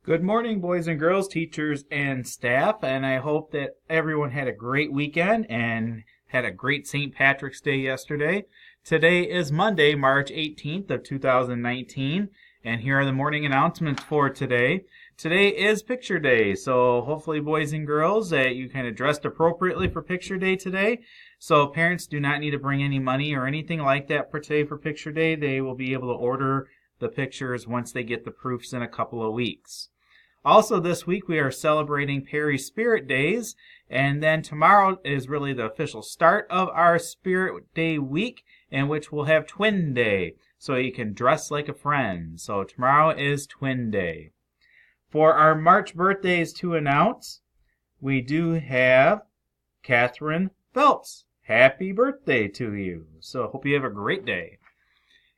Good morning, boys and girls, teachers and staff, and I hope that everyone had a great weekend and had a great St. Patrick's Day yesterday. Today is Monday, March 18th of 2019, and here are the morning announcements for today. Today is Picture Day, so hopefully, boys and girls, that you kind of dressed appropriately for Picture Day today. So parents do not need to bring any money or anything like that for today for Picture Day. They will be able to order the pictures once they get the proofs in a couple of weeks. Also this week we are celebrating Perry Spirit Days, and then tomorrow is really the official start of our Spirit Day week, in which we'll have Twin Day, so you can dress like a friend. So tomorrow is Twin Day. For our March birthdays to announce, we do have Catherine Phelps. Happy birthday to you. So hope you have a great day.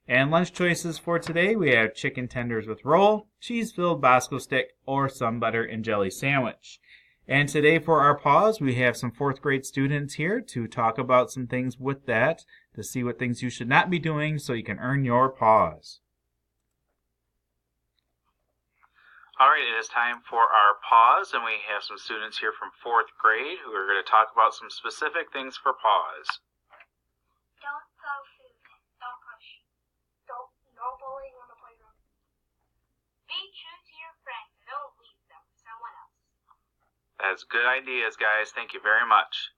And lunch choices for today, we have chicken tenders with roll, cheese-filled Bosco stick, or some butter and jelly sandwich. And today for our pause, we have some 4th grade students here to talk about some things with that, to see what things you should not be doing so you can earn your pause. All right, it is time for our pause, and we have some students here from 4th grade who are going to talk about some specific things for pause. Don't throw food. Don't push. No bullying on the playground. Be true to your friends and don't leave them for someone else. That's good ideas, guys. Thank you very much.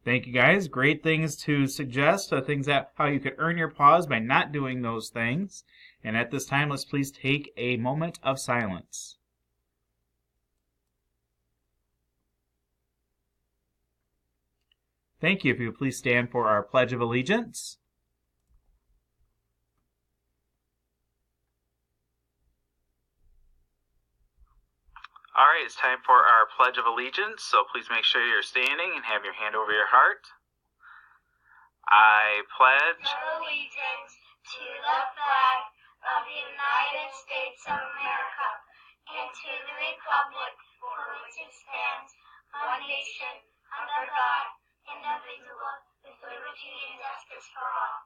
Thank you, guys. Great things to suggest, things that how you could earn your pause by not doing those things. And at this time, let's please take a moment of silence. Thank you. If you would please stand for our Pledge of Allegiance. All right, it's time for our Pledge of Allegiance, so please make sure you're standing and have your hand over your heart. I pledge Allegiance to the flag of the United States of America and to the republic for which it stands, one nation, under God, indivisible, with liberty and justice for all.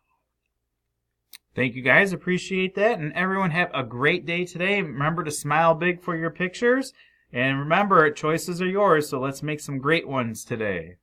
Thank you, guys. Appreciate that. And everyone have a great day today. Remember to smile big for your pictures. And remember, choices are yours, so let's make some great ones today.